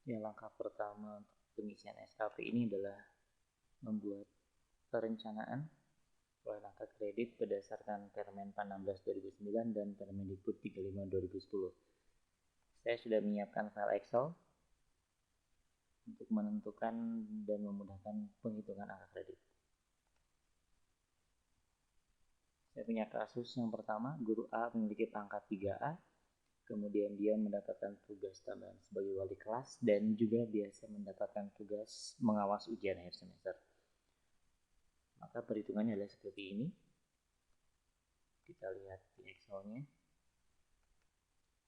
Ya, langkah pertama untuk pengisian SKP ini adalah membuat perencanaan proyek angka kredit berdasarkan Permenpan 16 2009 dan Permendikbud 35 2010. Saya sudah menyiapkan file Excel untuk menentukan dan memudahkan penghitungan angka kredit. Saya punya kasus yang pertama, guru A memiliki pangkat 3A, kemudian dia mendapatkan tugas tambahan sebagai wali kelas dan juga biasa mendapatkan tugas mengawas ujian akhir semester. Maka perhitungannya adalah seperti ini. Kita lihat di Excel-nya.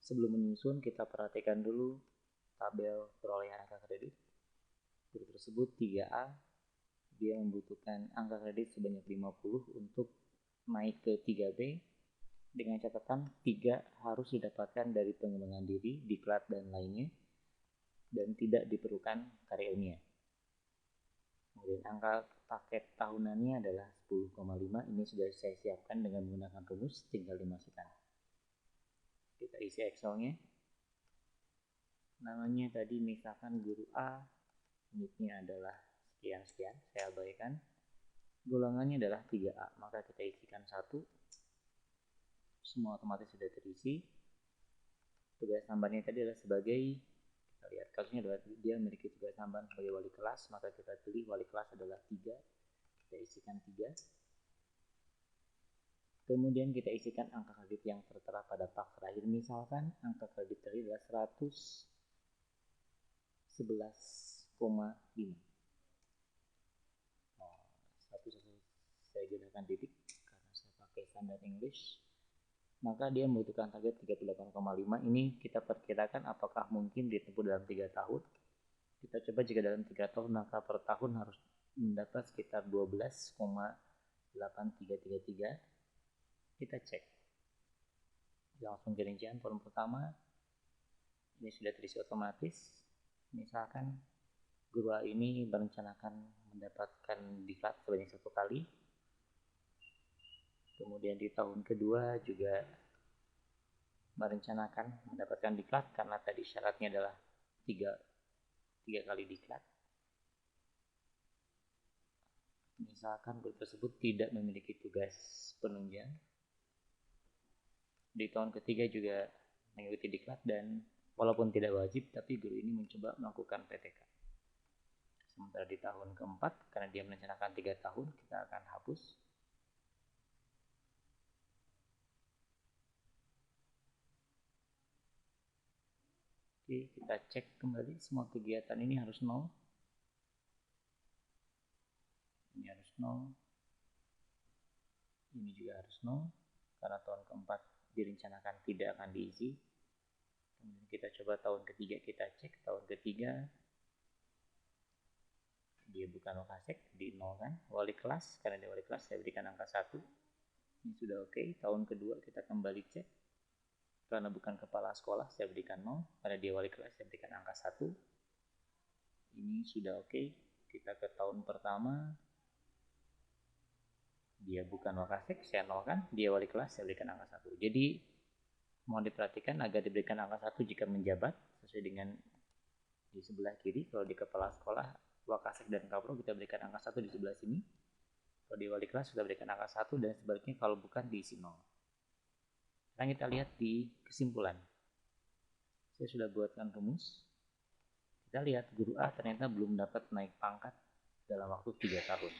Sebelum menyusun, kita perhatikan dulu tabel perolehan angka kredit. Guru tersebut 3A, dia membutuhkan angka kredit sebanyak 50 untuk naik ke 3B, dengan catatan 3 harus didapatkan dari pengembangan diri, diklat, dan lainnya, dan tidak diperlukan karya ilmiah. Kemudian angka paket tahunannya adalah 10,5. Ini sudah saya siapkan dengan menggunakan rumus, tinggal dimasukkan. Kita isi Excel-nya. Namanya tadi misalkan guru A, unitnya adalah sekian-sekian, saya abaikan. Golongannya adalah 3A, maka kita isikan 1. Semua otomatis sudah terisi. Tugas tambahannya tadi adalah sebagai, kita lihat kasusnya adalah dia memiliki tugas tambahan sebagai wali kelas, maka kita pilih wali kelas adalah 3. Kita isikan 3. Kemudian kita isikan angka kredit yang tertera pada pak terakhir. Misalkan angka kredit terakhir adalah 111,5. Saya gunakan titik karena saya pakai standar English. Maka dia membutuhkan target 38,5. Ini kita perkirakan apakah mungkin ditempuh dalam 3 tahun. Kita coba jika dalam 3 tahun, maka per tahun harus mendapat sekitar 12,8333. Kita cek. Langsung ke rincian form pertama. Ini sudah terisi otomatis. Misalkan guru A ini merencanakan mendapatkan diklat sebanyak 1 kali. Kemudian di tahun kedua juga merencanakan mendapatkan diklat karena tadi syaratnya adalah 3 kali diklat. Misalkan guru tersebut tidak memiliki tugas penunjang. Di tahun ketiga juga mengikuti diklat dan walaupun tidak wajib, tapi guru ini mencoba melakukan PTK. Sementara di tahun keempat, karena dia merencanakan 3 tahun, kita akan hapus. Oke, kita cek kembali semua kegiatan ini harus 0. Ini harus 0. Ini juga harus 0. Karena tahun keempat direncanakan tidak akan diisi. Kemudian kita coba tahun ketiga, kita cek tahun ketiga. Dia bukan wakasek, di 0 kan. Wali kelas, karena dia wali kelas saya berikan angka 1. Ini sudah oke. Tahun kedua kita kembali cek. Karena bukan kepala sekolah, saya berikan 0. Karena dia wali kelas, saya berikan angka 1. Ini sudah oke. Kita ke tahun pertama. Dia bukan wakasek, saya 0 kan. Dia wali kelas, saya berikan angka 1. Jadi, mohon diperhatikan agar diberikan angka 1 jika menjabat, sesuai dengan di sebelah kiri. Kalau di kepala sekolah, wakasek dan kapro, kita berikan angka 1 di sebelah sini. Kalau di wali kelas, sudah berikan angka 1, dan sebaliknya kalau bukan diisi 0. Sekarang kita lihat di kesimpulan. Saya sudah buatkan rumus. Kita lihat guru A ternyata belum dapat naik pangkat dalam waktu 3 tahun.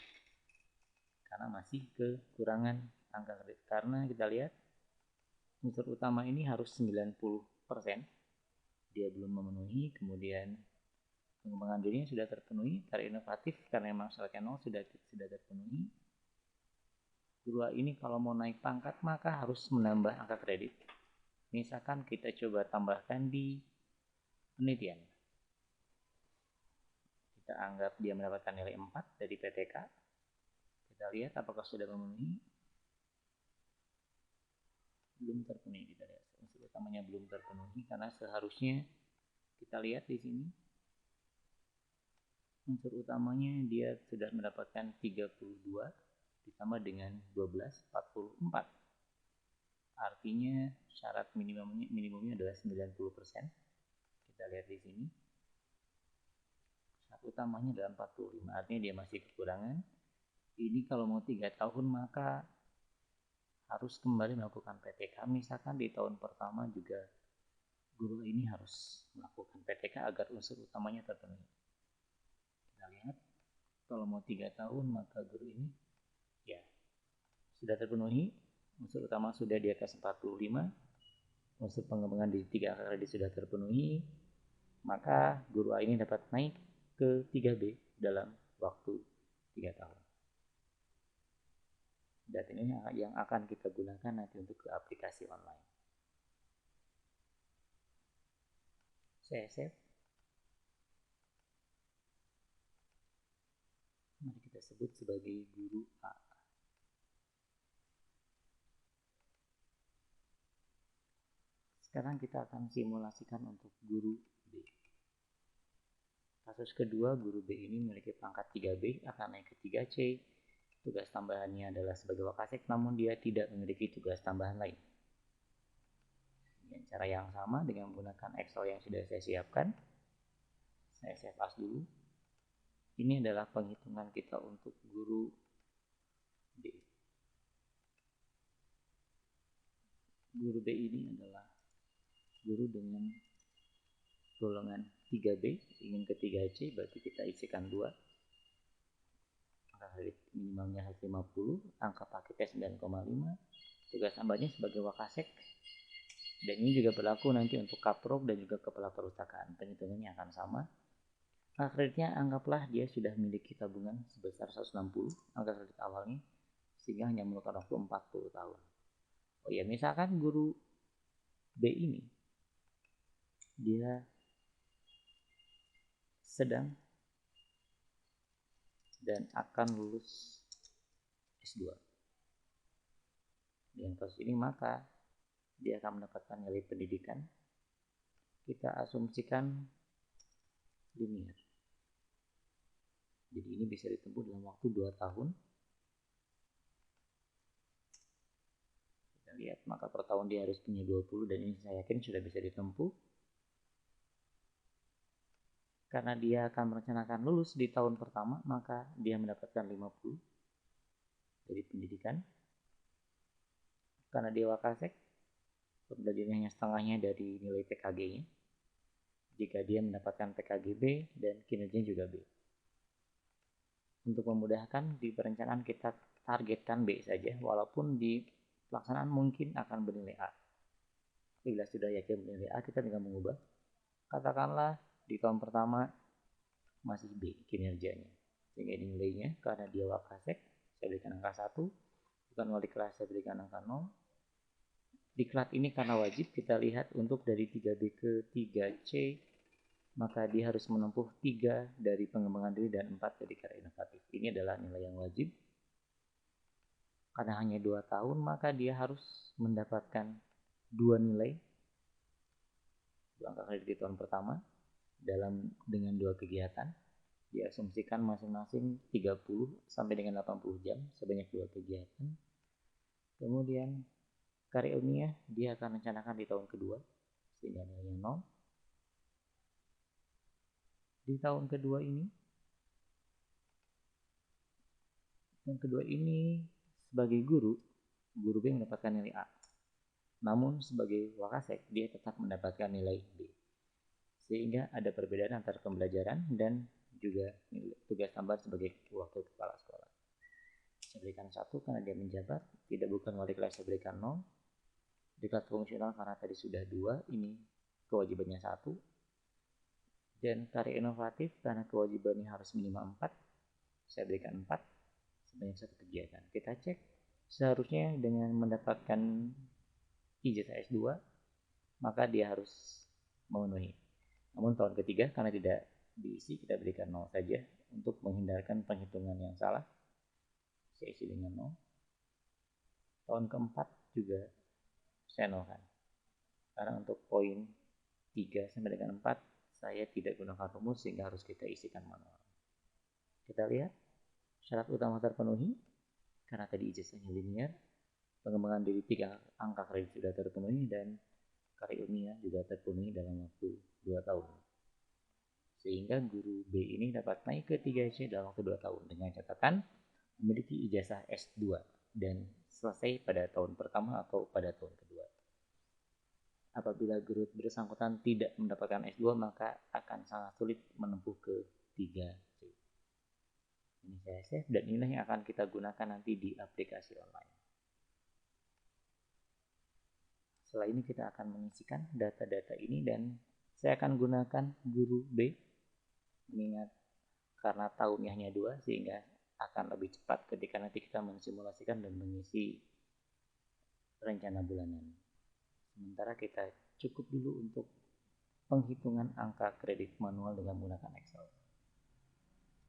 Karena masih kekurangan angka kredit. Karena kita lihat unsur utama ini harus 90%. Dia belum memenuhi. Kemudian pengembangan dirinya sudah terpenuhi. Karya inovatif karena memang syaratnya 0 sudah terpenuhi. Guru A ini kalau mau naik pangkat maka harus menambah angka kredit. Misalkan kita coba tambahkan di penelitian. Kita anggap dia mendapatkan nilai 4 dari PTK. Kita lihat apakah sudah memenuhi. Belum terpenuhi. Kita lihat unsur utamanya belum terpenuhi karena seharusnya kita lihat di sini. Unsur utamanya dia sudah mendapatkan 32 ditambah dengan 12, 44. Artinya syarat minimumnya adalah 90%. Kita lihat di sini. utamanya adalah 45, artinya dia masih kekurangan. Ini kalau mau 3 tahun maka harus kembali melakukan PTK. Misalkan di tahun pertama juga guru ini harus melakukan PTK agar unsur utamanya terpenuhi. Kita lihat, kalau mau 3 tahun maka guru ini ya sudah terpenuhi, unsur utama sudah di atas 45, unsur pengembangan di 3 kredit sudah terpenuhi, maka guru A ini dapat naik ke 3B dalam waktu 3 tahun. Data ini yang akan kita gunakan nanti untuk ke aplikasi online. Saya save. Mari kita sebut sebagai guru A. Sekarang kita akan simulasikan untuk guru B. Kasus kedua, guru B ini memiliki pangkat 3B, akan naik ke 3C. Tugas tambahannya adalah sebagai wakasek, namun dia tidak memiliki tugas tambahan lain. Dengan cara yang sama dengan menggunakan Excel yang sudah saya siapkan, saya save as dulu. Ini adalah penghitungan kita untuk guru B. Guru B ini adalah guru dengan golongan 3B, ingin ke 3C, berarti kita isikan 2. Angka kredit minimalnya 150, angka paketnya 9,5, tugas tambahnya sebagai wakasek. Dan ini juga berlaku nanti untuk kaprok dan juga kepala perpustakaan. Penghitungannya akan sama. Angka kreditnya anggaplah dia sudah memiliki tabungan sebesar 160 angka kredit awalnya, sehingga hanya memerlukan waktu 40 tahun. Oh ya, misalkan guru B ini dia sedang dan akan lulus S2. Dengan kasus ini maka dia akan mendapatkan nilai pendidikan, kita asumsikan linear. Jadi ini bisa ditempuh dalam waktu 2 tahun. Kita lihat, maka per tahun dia harus punya 20, dan ini saya yakin sudah bisa ditempuh. Karena dia akan merencanakan lulus di tahun pertama, maka dia mendapatkan 50 dari pendidikan. Karena dia wakasek, pembelajarannya hanya setengahnya dari nilai PKG-nya. Jika dia mendapatkan PKG B dan kinerjanya juga B. Untuk memudahkan, di perencanaan kita targetkan B saja, walaupun di pelaksanaan mungkin akan bernilai A. Bila sudah yakin bernilai A, kita tinggal mengubah. Katakanlah di tahun pertama masih B kinerjanya, sehingga nilainya karena dia wakasek saya berikan angka 1, bukan wali kelas saya berikan angka 0. Diklat ini karena wajib, kita lihat untuk dari 3B ke 3C, maka dia harus menempuh 3 dari pengembangan diri dan 4 dari karya inovatif. Ini adalah nilai yang wajib. Karena hanya 2 tahun, maka dia harus mendapatkan 2 nilai, 2 angka kredit di tahun pertama, dengan 2 kegiatan. Diasumsikan masing-masing 30 sampai dengan 80 jam, sebanyak 2 kegiatan. Kemudian karya ilmiah dia akan rencanakan di tahun kedua, sehingga nilainya 0. Di tahun kedua ini sebagai guru B mendapatkan nilai A. Namun sebagai wakasek dia tetap mendapatkan nilai B. Sehingga ada perbedaan antara pembelajaran dan juga tugas tambahan sebagai wakil kepala sekolah. Saya berikan 1 karena dia menjabat, tidak bukan wali kelas saya berikan 0. Diklat fungsional karena tadi sudah 2, ini kewajibannya 1. Dan karya inovatif karena kewajibannya harus minimal 4, saya berikan 4, sebanyak 1 kegiatan. Kita cek, seharusnya dengan mendapatkan ijazah S2 maka dia harus memenuhi. Namun tahun ketiga karena tidak diisi, kita berikan 0 saja untuk menghindarkan penghitungan yang salah. Saya isi dengan 0. Tahun keempat juga saya nolkan. Karena untuk poin 3 sampai dengan 4 saya tidak gunakan rumus, sehingga harus kita isikan manual. Kita lihat syarat utama terpenuhi karena tadi ijazahnya linear, pengembangan diri 3 angka kredit sudah terpenuhi, dan karya ilmiah juga terpenuhi dalam waktu 2 tahun. sehingga guru B ini dapat naik ke 3C dalam waktu 2 tahun dengan catatan memiliki ijazah S2 dan selesai pada tahun pertama atau pada tahun kedua. Apabila guru bersangkutan tidak mendapatkan S2, maka akan sangat sulit menempuh ke 3C. Ini saya save dan inilah yang akan kita gunakan nanti di aplikasi online. Setelah ini kita akan mengisikan data-data ini dan saya akan gunakan guru B, mengingat karena tahunnya hanya 2 sehingga akan lebih cepat ketika nanti kita mensimulasikan dan mengisi rencana bulanan. Sementara kita cukup dulu untuk penghitungan angka kredit manual dengan menggunakan Excel.